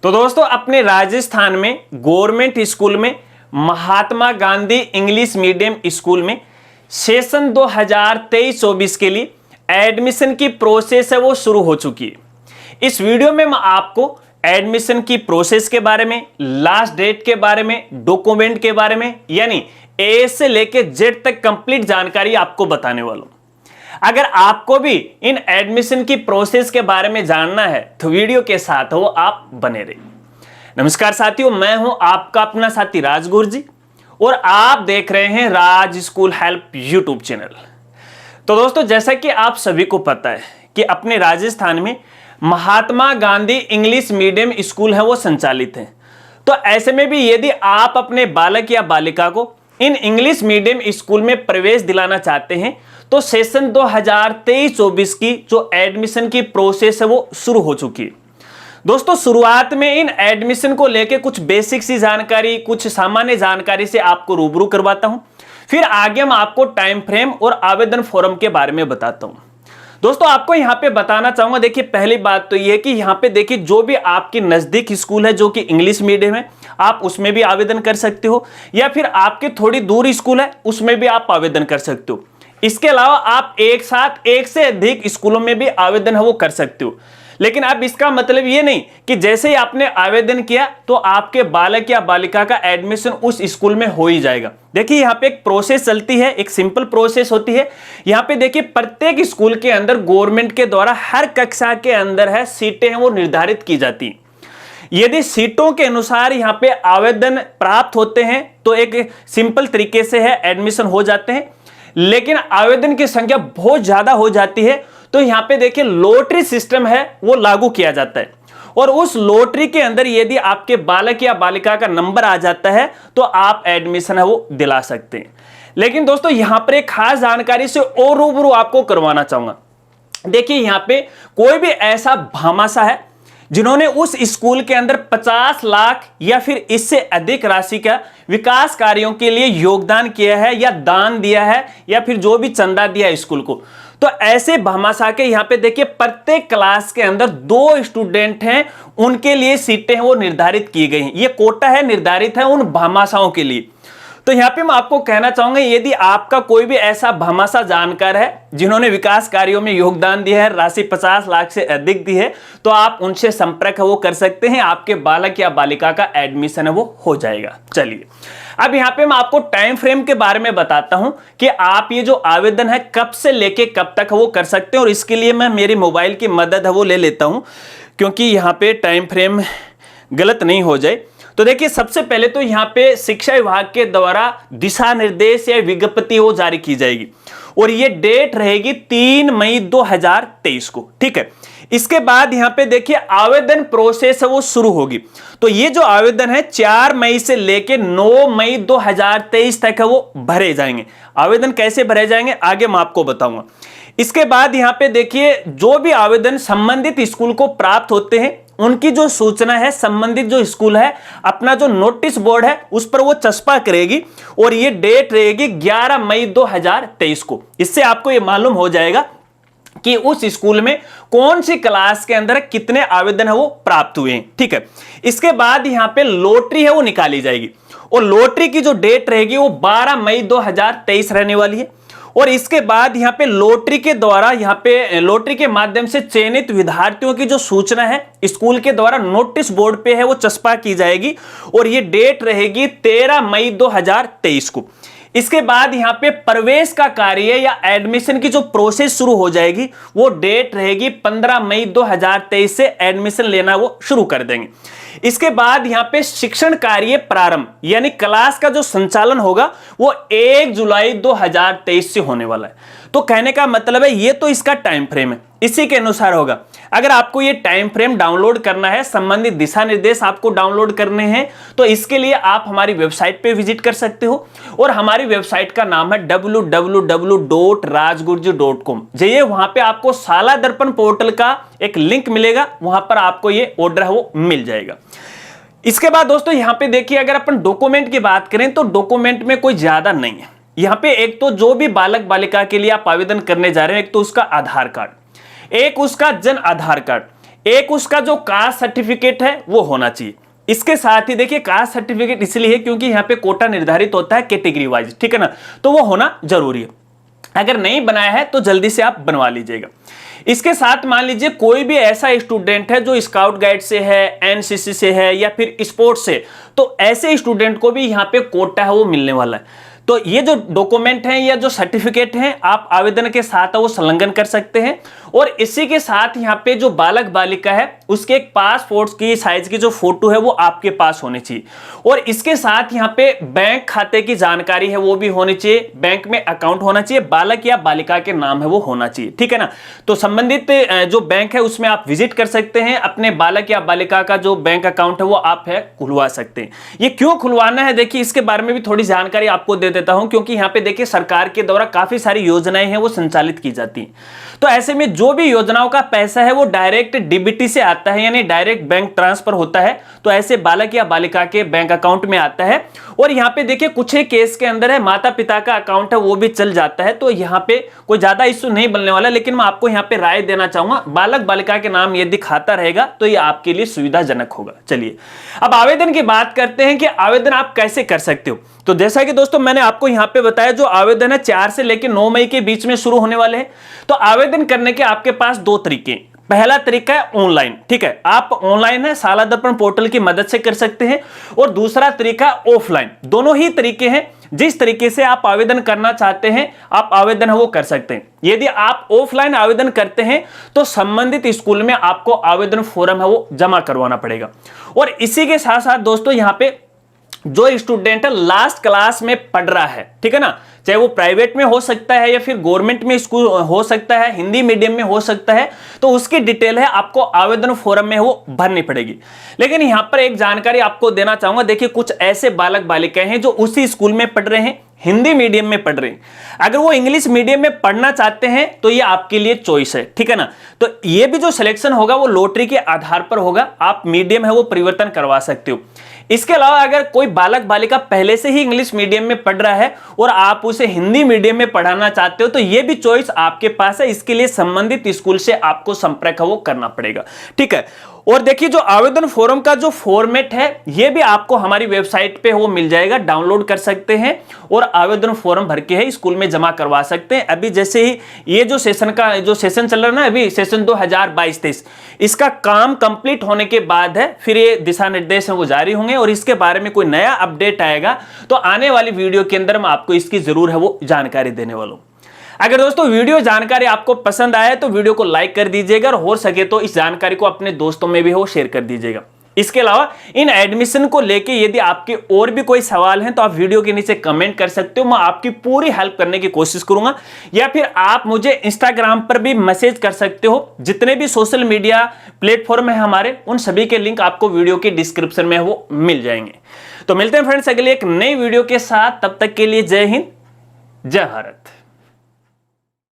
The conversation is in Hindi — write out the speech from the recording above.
तो दोस्तों अपने राजस्थान में गवर्नमेंट स्कूल में Mahatma Gandhi English medium school में सेशन 2023-24 के लिए एडमिशन की प्रोसेस है वो शुरू हो चुकी है। इस वीडियो में मैं आपको एडमिशन की प्रोसेस के बारे में, लास्ट डेट के बारे में, डॉक्यूमेंट के बारे में, यानी ए से लेके जेड तक कंप्लीट जानकारी आपको बताने वाला हूं। अगर आपको भी इन एडमिशन की प्रोसेस के बारे में जानना है तो वीडियो के साथ हो आप बने रहिए। नमस्कार साथियों, मैं हूं आपका अपना साथी राजगुरु जी और आप देख रहे हैं राज स्कूल हेल्प यूट्यूब चैनल। तो दोस्तों जैसा कि आप सभी को पता है कि अपने राजस्थान में Mahatma Gandhi English medium school है वो संचालित है। तो ऐसे में भी यदि आप अपने बालक या बालिका को इन इंग्लिश मीडियम स्कूल में प्रवेश दिलाना चाहते हैं तो सेशन 2023-24 की जो एडमिशन की प्रोसेस है वो शुरू हो चुकी है। दोस्तों शुरुआत में इन एडमिशन को लेके कुछ बेसिक सी जानकारी, कुछ सामान्य जानकारी से आपको रूबरू करवाता हूं, फिर आगे मैं आपको टाइम फ्रेम और आवेदन फॉर्म के बारे में बताता हूं। दोस्तों आपको यहां पे बताना चाहूंगा, देखिए पहली बात तो यह है कि यहां पे देखिए जो भी आपकी नजदीक स्कूल है जो कि इंग्लिश मीडियम है आप उसमें भी आवेदन कर सकते हो, या फिर आपके थोड़ी दूर स्कूल है उसमें भी आप आवेदन कर सकते हो। इसके अलावा आप एक साथ एक से अधिक स्कूलों में भी आवेदन है वो कर सकते हो। लेकिन अब इसका मतलब ये नहीं कि जैसे ही आपने आवेदन किया तो आपके बालक या बालिका का एडमिशन उस स्कूल में हो ही जाएगा। देखिए यहाँ पे एक प्रोसेस चलती है, एक सिंपल प्रोसेस होती है। यहाँ पे देखिए प्रत्येक स्कूल के अंदर गवर्नमेंट के द्वारा हर कक्षा के अंदर है सीटें हैं वो निर्धारित की जाती हैं। यदि सीटों के अनुसार यहाँ पे आवेदन प्राप्त होते हैं तो एक सिंपल तरीके से है एडमिशन हो जाते हैं। लेकिन आवेदन की संख्या बहुत ज्यादा हो जाती है तो यहां पे देखिए लॉटरी सिस्टम है वो लागू किया जाता है, और उस लॉटरी के अंदर यदि आपके बालक या बालिका का नंबर आ जाता है तो आप एडमिशन है वो दिला सकते हैं। लेकिन दोस्तों यहां पर एक खास जानकारी से और रूबरू आपको करवाना चाहूंगा। देखिए यहां पे कोई भी ऐसा भामाशाह है जिन्होंने उस स्कूल के अंदर 50 लाख या फिर इससे अधिक राशि का विकास कार्यों के लिए योगदान किया है या दान दिया है या फिर जो भी चंदा दिया है स्कूल को, तो ऐसे भामाशाह के यहाँ पे देखिए प्रत्येक क्लास के अंदर 2 स्टूडेंट हैं, उनके लिए सीटें हैं वो निर्धारित की गई हैं। ये कोटा है निर्धारित है उन भामाशाहों के लिए। तो यहाँ पे मैं आपको कहना चाहूंगा यदि आपका कोई भी ऐसा भामाशाह जानकार है जिन्होंने विकास कार्यों में योगदान दिया है, राशि 50 लाख से अधिक दी है, तो आप उनसे संपर्क है वो कर सकते हैं, आपके बालक या बालिका का एडमिशन है वो हो जाएगा। चलिए अब यहाँ पे मैं आपको टाइम फ्रेम के बारे में बताता हूं कि आप ये जो आवेदन है कब से लेके कब तक वो कर सकते हैं, और इसके लिए मैं मेरी मोबाइल की मदद है वो ले लेता हूं क्योंकि यहाँ पे टाइम फ्रेम गलत नहीं हो जाए। तो देखिए सबसे पहले तो यहाँ पे शिक्षा विभाग के द्वारा दिशा निर्देश या विज्ञप्ति वो जारी की जाएगी और ये डेट रहेगी 3 मई 2023 को, ठीक है। इसके बाद यहाँ पे देखिए आवेदन प्रोसेस है वो शुरू होगी। तो ये जो आवेदन है 4 मई से लेके 9 मई 2023 तक है वो भरे जाएंगे। आवेदन कैसे भरे जाएंगे आगे मैं आपको बताऊंगा। इसके बाद यहाँ पे देखिए जो भी आवेदन संबंधित स्कूल को प्राप्त होते हैं उनकी जो सूचना है संबंधित जो स्कूल है अपना जो नोटिस बोर्ड है उस पर वो चस्पा करेगी और ये डेट रहेगी 11 मई 2023 को। इससे आपको ये मालूम हो जाएगा कि उस स्कूल में कौन सी क्लास के अंदर कितने आवेदन है वो प्राप्त हुए हैं, ठीक है। इसके बाद यहाँ पे लॉटरी है वो निकाली जाएगी और लॉटरी की जो डेट रहेगी वो 12 मई 2023 रहने वाली है। और इसके बाद यहाँ पे लॉटरी के द्वारा यहाँ पे लॉटरी के माध्यम से चयनित विद्यार्थियों की जो सूचना है स्कूल के द्वारा नोटिस बोर्ड पे है वो चस्पा की जाएगी और ये डेट रहेगी 13 मई 2023 को। इसके बाद यहाँ पे प्रवेश का कार्य या एडमिशन की जो प्रोसेस शुरू हो जाएगी वो डेट रहेगी 15 मई 2023 से एडमिशन लेना वो शुरू कर देंगे। इसके बाद यहाँ पे शिक्षण कार्य प्रारंभ यानी क्लास का जो संचालन होगा वो 1 जुलाई 2023 से होने वाला है। तो कहने का मतलब है ये तो इसका टाइम फ्रेम है, इसी के अनुसार होगा। अगर आपको ये टाइम फ्रेम डाउनलोड करना है, संबंधित दिशा निर्देश आपको डाउनलोड करने हैं, तो इसके लिए आप हमारी वेबसाइट पे विजिट कर सकते हो और हमारी वेबसाइट का नाम है www.rajgurji.com। जाइए वहां पे आपको शाला दर्पण पोर्टल का एक लिंक मिलेगा, वहां पर आपको ये ऑर्डर है वो मिल जाएगा। इसके बाद दोस्तों यहाँ पे देखिए अगर अपन डॉक्यूमेंट की बात करें तो डॉक्यूमेंट में कोई ज्यादा नहीं है। यहाँ पे एक तो जो भी बालक बालिका के लिए आप आवेदन करने जा रहे हैं, एक तो उसका आधार कार्ड, एक उसका जन आधार कार्ड, एक उसका जो कास्ट सर्टिफिकेट है वो होना चाहिए। इसके साथ ही देखिए कास्ट सर्टिफिकेट इसलिए है क्योंकि यहाँ पे कोटा निर्धारित होता है कैटेगरी वाइज, ठीक है ना, तो वो होना जरूरी है। अगर नहीं बनाया है तो जल्दी से आप बनवा लीजिएगा। इसके साथ मान लीजिए कोई भी ऐसा स्टूडेंट है जो स्काउट गाइड से है, एनसीसी से है या फिर स्पोर्ट्स से, तो ऐसे स्टूडेंट को भी यहाँ पे कोटा है वो मिलने वाला है। तो ये जो डॉक्यूमेंट हैं या जो सर्टिफिकेट हैं आप आवेदन के साथ वो संलग्न कर सकते हैं। और इसी के साथ यहाँ पे जो बालक बालिका है उसके एक पासपोर्ट की साइज की जो फोटो है वो आपके पास होनी चाहिए। और इसके साथ यहाँ पे बैंक खाते की जानकारी है वो भी होनी चाहिए, बैंक में अकाउंट होना चाहिए, बालक या बालिका के नाम है वो होना चाहिए, ठीक है ना। तो संबंधित जो बैंक है उसमें आप विजिट कर सकते हैं, अपने बालक या बालिका का जो बैंक अकाउंट है वो आप है खुलवा सकते हैं। ये क्यों खुलवाना है देखिए इसके बारे में भी थोड़ी जानकारी आपको दे देता हूं, क्योंकि यहां पे देखिए सरकार के द्वारा काफी सारी योजनाएं हैं वो संचालित की जाती हैं। तो ऐसे में जो भी योजनाओं का पैसा है वो डायरेक्ट डीबीटी से आता है, यानी डायरेक्ट बैंक ट्रांसफर होता है, तो ऐसे बालक या बालिका के बैंक अकाउंट में आता है। और यहां पे देखिए कुछ ही केस के अंदर है माता पिता का अकाउंट है वो भी चल जाता है, तो यहां पे कोई ज्यादा इश्यू नहीं बनने वाला। लेकिन मैं आपको यहां पे राय देना चाहूंगा, बालक बालिका के नाम यदि खाता रहेगा तो ये आपके लिए सुविधाजनक होगा। चलिए अब आवेदन की बात करते हैं कि आवेदन आप कैसे कर सकते हो। तो जैसा कि दोस्तों मैंने आपको यहां पे बताया जो आवेदन है 4 से लेकर 9 मई के बीच में शुरू होने वाले हैं। तो आवेदन करने के आपके पास 2 तरीके, पहला तरीका है ऑनलाइन, ठीक है, आप ऑनलाइन है शाला दर्पण पोर्टल की मदद से कर सकते हैं। और दूसरा तरीका ऑफलाइन, दोनों ही तरीके हैं। जिस तरीके से आप आवेदन करना चाहते हैं आप आवेदन है वो कर सकते हैं। यदि आप ऑफलाइन आवेदन करते हैं तो संबंधित स्कूल में आपको आवेदन फॉर्म है वो जमा करवाना पड़ेगा। और इसी के साथ साथ दोस्तों यहां पे जो स्टूडेंट है लास्ट क्लास में पढ़ रहा है, ठीक है ना, चाहे वो प्राइवेट में हो सकता है या फिर गवर्नमेंट में स्कूल हो सकता है, हिंदी मीडियम में हो सकता है, तो उसकी डिटेल है आपको आवेदन फॉर्म में वो भरनी पड़ेगी। लेकिन यहां पर एक जानकारी आपको देना चाहूंगा, देखिए कुछ ऐसे बालक बालिकाएं हैं जो उसी स्कूल में पढ़ रहे हैं, हिंदी मीडियम में पढ़ रहे हैं, अगर वो इंग्लिश मीडियम में पढ़ना चाहते हैं तो ये आपके लिए चॉइस है, ठीक है ना। तो ये भी जो सिलेक्शन होगा वो लॉटरी के आधार पर होगा, आप मीडियम है वो परिवर्तन करवा सकते हो। इसके अलावा अगर कोई बालक बालिका पहले से ही इंग्लिश मीडियम में पढ़ रहा है और आप उसे हिंदी मीडियम में पढ़ाना चाहते हो तो यह भी चॉइस आपके पास है। इसके लिए संबंधित स्कूल से आपको संपर्क वो करना पड़ेगा, ठीक है। और देखिए जो आवेदन फॉर्म का जो फॉर्मेट है यह भी आपको हमारी वेबसाइट पे वो मिल जाएगा, डाउनलोड कर सकते हैं और आवेदन फॉर्म भर के है स्कूल में जमा करवा सकते हैं। अभी जैसे ही ये जो सेशन चल रहा है ना, अभी सेशन 2022-23, इसका काम कंप्लीट होने के बाद है फिर ये दिशा निर्देश है वो जारी होंगे और इसके बारे में कोई नया अपडेट आएगा तो आने वाली वीडियो के अंदर मैं आपको इसकी जरूर है वो जानकारी देने वाला हूं। अगर दोस्तों वीडियो जानकारी आपको पसंद आया तो वीडियो को लाइक कर दीजिएगा और हो सके तो इस जानकारी को अपने दोस्तों में भी हो शेयर कर दीजिएगा। इसके अलावा इन एडमिशन को लेके यदि आपके और भी कोई सवाल हैं तो आप वीडियो के नीचे कमेंट कर सकते हो, मैं आपकी पूरी हेल्प करने की कोशिश करूंगा। या फिर आप मुझे इंस्टाग्राम पर भी मैसेज कर सकते हो, जितने भी सोशल मीडिया प्लेटफॉर्म है हमारे उन सभी के लिंक आपको वीडियो के डिस्क्रिप्शन में वो मिल जाएंगे। तो मिलते हैं फ्रेंड्स अगले एक नई वीडियो के साथ, तब तक के लिए जय हिंद जय भारत।